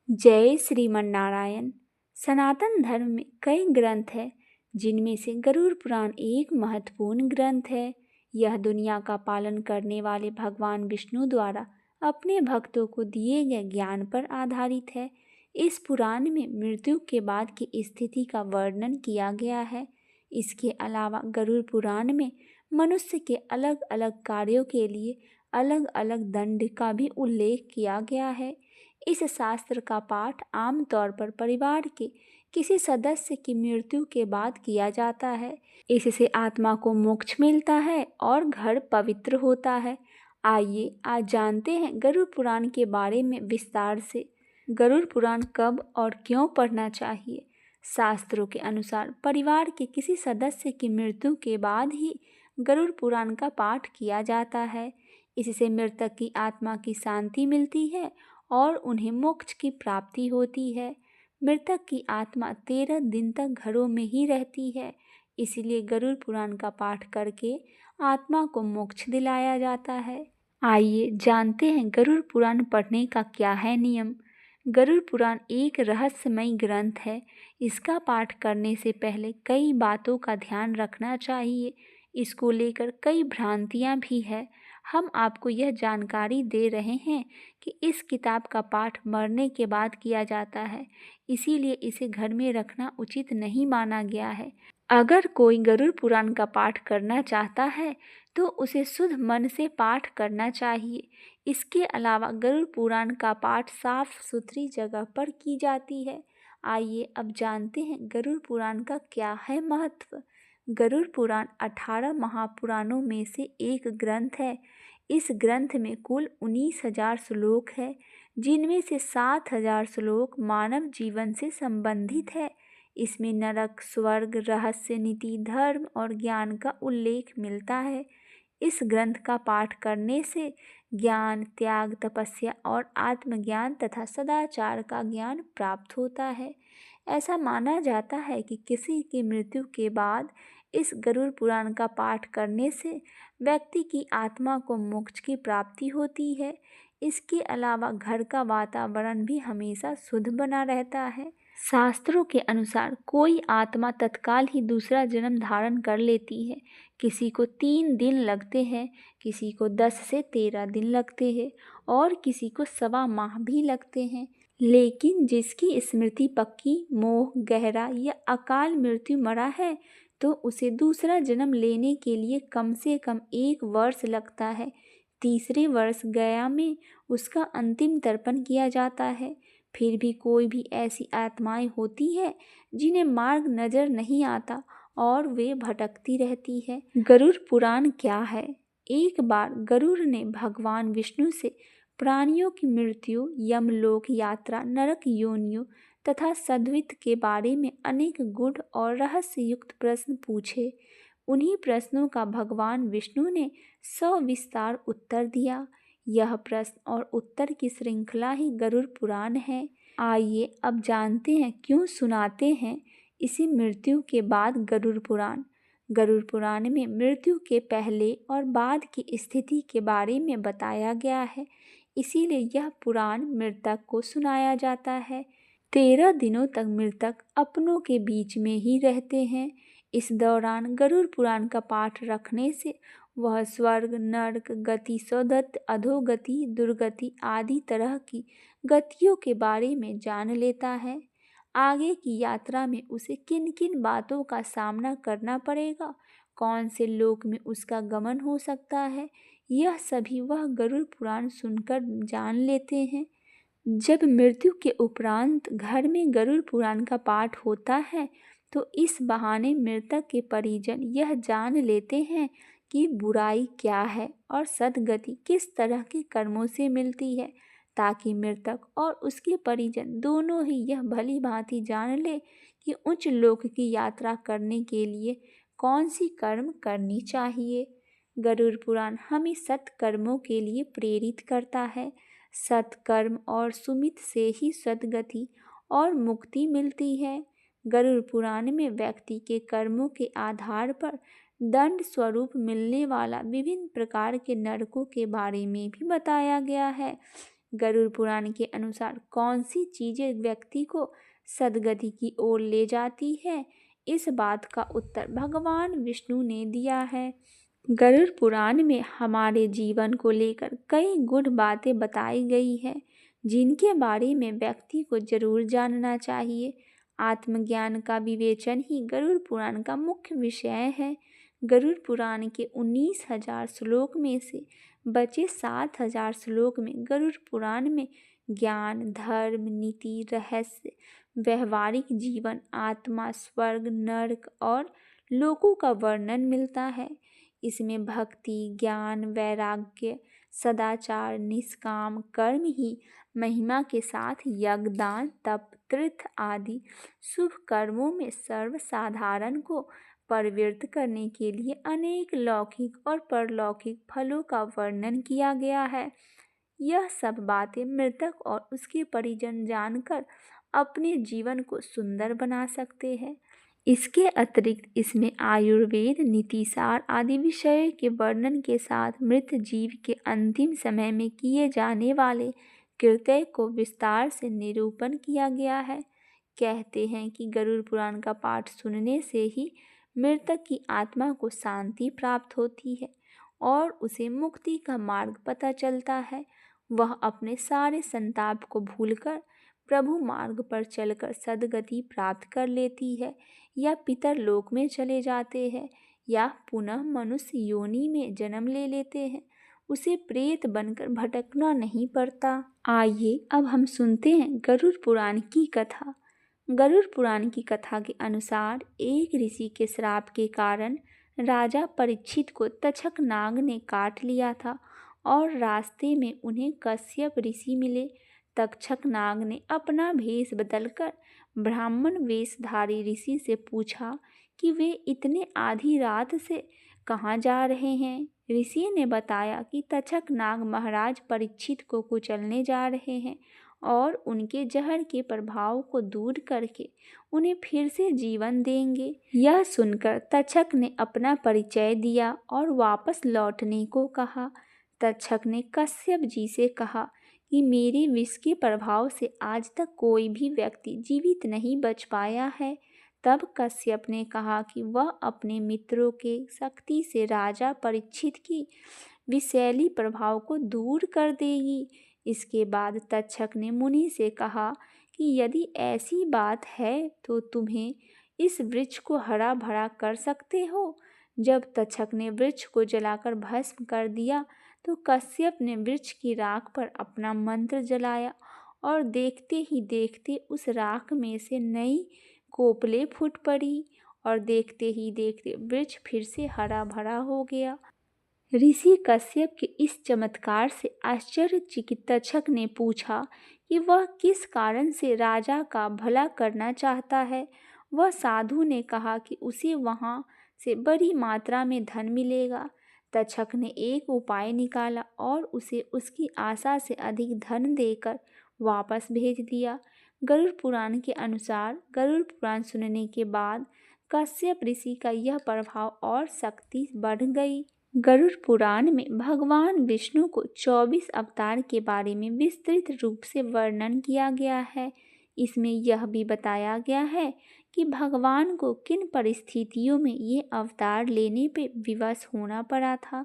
जय श्रीमन नारायण। सनातन धर्म में कई ग्रंथ हैं, जिनमें से गरुड़ पुराण एक महत्वपूर्ण ग्रंथ है। यह दुनिया का पालन करने वाले भगवान विष्णु द्वारा अपने भक्तों को दिए गए ज्ञान पर आधारित है। इस पुराण में मृत्यु के बाद की स्थिति का वर्णन किया गया है। इसके अलावा गरुड़ पुराण में मनुष्य के अलग अलग कार्यों के लिए अलग अलग दंड का भी उल्लेख किया गया है। इस शास्त्र का पाठ आमतौर पर परिवार के किसी सदस्य की मृत्यु के बाद किया जाता है। इससे आत्मा को मोक्ष मिलता है और घर पवित्र होता है। आइए आज जानते हैं गरुड़ पुराण के बारे में विस्तार से। गरुड़ पुराण कब और क्यों पढ़ना चाहिए? शास्त्रों के अनुसार परिवार के किसी सदस्य की मृत्यु के बाद ही गरुड़ पुराण का पाठ किया जाता है। इससे मृतक की आत्मा की शांति मिलती है और उन्हें मोक्ष की प्राप्ति होती है। मृतक की आत्मा 13 दिन तक घरों में ही रहती है, इसलिए गरुड़ पुराण का पाठ करके आत्मा को मोक्ष दिलाया जाता है। आइए जानते हैं गरुड़ पुराण पढ़ने का क्या है नियम। गरुड़ पुराण एक रहस्यमय ग्रंथ है। इसका पाठ करने से पहले कई बातों का ध्यान रखना चाहिए। इसको लेकर कई भ्रांतियां भी है। हम आपको यह जानकारी दे रहे हैं कि इस किताब का पाठ मरने के बाद किया जाता है, इसीलिए इसे घर में रखना उचित नहीं माना गया है। अगर कोई गरुड़ पुराण का पाठ करना चाहता है तो उसे शुद्ध मन से पाठ करना चाहिए। इसके अलावा गरुड़ पुराण का पाठ साफ सुथरी जगह पर की जाती है। आइए अब जानते हैं गरुड़ पुराण का क्या है महत्व। गरुड़ पुराण 18 महापुराणों में से एक ग्रंथ है। इस ग्रंथ में कुल 19,000 श्लोक है, जिनमें से 7,000 श्लोक मानव जीवन से संबंधित है। इसमें नरक, स्वर्ग, रहस्य, नीति, धर्म और ज्ञान का उल्लेख मिलता है। इस ग्रंथ का पाठ करने से ज्ञान, त्याग, तपस्या और आत्मज्ञान तथा सदाचार का ज्ञान प्राप्त होता है। ऐसा माना जाता है कि किसी की मृत्यु के बाद इस गरुड़ पुराण का पाठ करने से व्यक्ति की आत्मा को मोक्ष की प्राप्ति होती है। इसके अलावा घर का वातावरण भी हमेशा शुद्ध बना रहता है। शास्त्रों के अनुसार कोई आत्मा तत्काल ही दूसरा जन्म धारण कर लेती है। किसी को 3 दिन लगते हैं, किसी को 10 से 13 दिन लगते हैं और किसी को 1.25 माह भी लगते हैं। लेकिन जिसकी स्मृति पक्की, मोह गहरा या अकाल मृत्यु मरा है तो उसे दूसरा जन्म लेने के लिए कम से कम 1 वर्ष लगता है। तीसरे वर्ष गया में उसका अंतिम तर्पण किया जाता है। फिर भी कोई भी ऐसी आत्माएं होती है जिन्हें मार्ग नजर नहीं आता और वे भटकती रहती है। गरुड़ पुराण क्या है? एक बार गरुड़ ने भगवान विष्णु से प्राणियों की मृत्यु, यमलोक यात्रा, नरक योनियों तथा सद्गति के बारे में अनेक गूढ़ और रहस्य युक्त प्रश्न पूछे। उन्हीं प्रश्नों का भगवान विष्णु ने सविस्तार उत्तर दिया। यह प्रश्न और उत्तर की श्रृंखला ही गरुड़ पुराण है। आइए अब जानते हैं क्यों सुनाते हैं इसी मृत्यु के बाद गरुड़ पुराण। गरुड़ पुराण में मृत्यु के पहले और बाद की स्थिति के बारे में बताया गया है, इसीलिए यह पुराण मृतक को सुनाया जाता है। 13 दिनों तक मृतक अपनों के बीच में ही रहते हैं। इस दौरान गरुड़ पुराण का पाठ रखने से वह स्वर्ग, नरक गति, सौदत्त, अधोगति, दुर्गति आदि तरह की गतियों के बारे में जान लेता है। आगे की यात्रा में उसे किन किन बातों का सामना करना पड़ेगा, कौन से लोक में उसका गमन हो सकता है, यह सभी वह गरुड़ पुराण सुनकर जान लेते हैं। जब मृत्यु के उपरांत घर में गरुड़ पुराण का पाठ होता है तो इस बहाने मृतक के परिजन यह जान लेते हैं कि बुराई क्या है और सद्गति किस तरह के कर्मों से मिलती है, ताकि मृतक और उसके परिजन दोनों ही यह भली भांति जान ले कि उच्च लोक की यात्रा करने के लिए कौन सी कर्म करनी चाहिए। गरुड़ पुराण हमें सत्कर्मों के लिए प्रेरित करता है। सत्कर्म और सुमित से ही सद्गति और मुक्ति मिलती है। गरुड़ पुराण में व्यक्ति के कर्मों के आधार पर दंड स्वरूप मिलने वाला विभिन्न प्रकार के नरकों के बारे में भी बताया गया है। गरुड़ पुराण के अनुसार कौन सी चीजें व्यक्ति को सद्गति की ओर ले जाती है, इस बात का उत्तर भगवान विष्णु ने दिया है। गरुड़ पुराण में हमारे जीवन को लेकर कई गुड बातें बताई गई है, जिनके बारे में व्यक्ति को जरूर जानना चाहिए। आत्मज्ञान का विवेचन ही गरुड़ पुराण का मुख्य विषय है। गरुड़ पुराण के 19,000 श्लोक में से बचे 7,000 श्लोक में गरुड़ पुराण में ज्ञान, धर्म, नीति, रहस्य, व्यवहारिक जीवन, आत्मा, स्वर्ग, नरक और लोकों का वर्णन मिलता है। इसमें भक्ति, ज्ञान, वैराग्य, सदाचार, निष्काम कर्म ही महिमा के साथ यज्ञ, दान, तप, तीर्थ आदि शुभ कर्मों में सर्वसाधारण को प्रवृत्त करने के लिए अनेक लौकिक और परलौकिक फलों का वर्णन किया गया है। यह सब बातें मृतक और उसके परिजन जानकर अपने जीवन को सुंदर बना सकते हैं। इसके अतिरिक्त इसमें आयुर्वेद, नीतिसार आदि विषयों के वर्णन के साथ मृत जीव के अंतिम समय में किए जाने वाले कृत्य को विस्तार से निरूपण किया गया है। कहते हैं कि गरुड़ पुराण का पाठ सुनने से ही मृतक की आत्मा को शांति प्राप्त होती है और उसे मुक्ति का मार्ग पता चलता है। वह अपने सारे संताप को भूलकर प्रभु मार्ग पर चलकर सद्गति प्राप्त कर लेती है, या पितर लोक में चले जाते हैं, या पुनः मनुष्य योनि में जन्म ले लेते हैं। उसे प्रेत बनकर भटकना नहीं पड़ता। आइए अब हम सुनते हैं गरुड़ पुराण की कथा। गरुड़ पुराण की कथा के अनुसार एक ऋषि के श्राप के कारण राजा परीक्षित को तक्षक नाग ने काट लिया था और रास्ते में उन्हें कश्यप ऋषि मिले। तक्षक नाग ने अपना भेष बदलकर ब्राह्मण वेशधारी ऋषि से पूछा कि वे इतने आधी रात से कहाँ जा रहे हैं। ऋषि ने बताया कि तक्षक नाग महाराज परीक्षित को कुचलने जा रहे हैं और उनके जहर के प्रभाव को दूर करके उन्हें फिर से जीवन देंगे। यह सुनकर तक्षक ने अपना परिचय दिया और वापस लौटने को कहा। तक्षक ने कश्यप जी से कहा कि मेरे विष के प्रभाव से आज तक कोई भी व्यक्ति जीवित नहीं बच पाया है। तब कश्यप ने कहा कि वह अपने मित्रों के शक्ति से राजा परीक्षित की विषैली प्रभाव को दूर कर देगी। इसके बाद तक्षक ने मुनि से कहा कि यदि ऐसी बात है तो तुम्हें इस वृक्ष को हरा भरा कर सकते हो। जब तक्षक ने वृक्ष को जलाकर भस्म कर दिया तो कश्यप ने वृक्ष की राख पर अपना मंत्र जलाया और देखते ही देखते उस राख में से नई कोपलें फूट पड़ी और देखते ही देखते वृक्ष फिर से हरा भरा हो गया। ऋषि कश्यप के इस चमत्कार से आश्चर्यचकित तक्षक ने पूछा कि वह किस कारण से राजा का भला करना चाहता है। वह साधु ने कहा कि उसे वहाँ से बड़ी मात्रा में धन मिलेगा। तक्षक ने एक उपाय निकाला और उसे उसकी आशा से अधिक धन देकर वापस भेज दिया। गरुड़ पुराण के अनुसार गरुड़ पुराण सुनने के बाद कश्यप ऋषि का यह प्रभाव और शक्ति बढ़ गई। गरुड़ पुराण में भगवान विष्णु को 24 अवतार के बारे में विस्तृत रूप से वर्णन किया गया है। इसमें यह भी बताया गया है कि भगवान को किन परिस्थितियों में ये अवतार लेने पे विवश होना पड़ा था।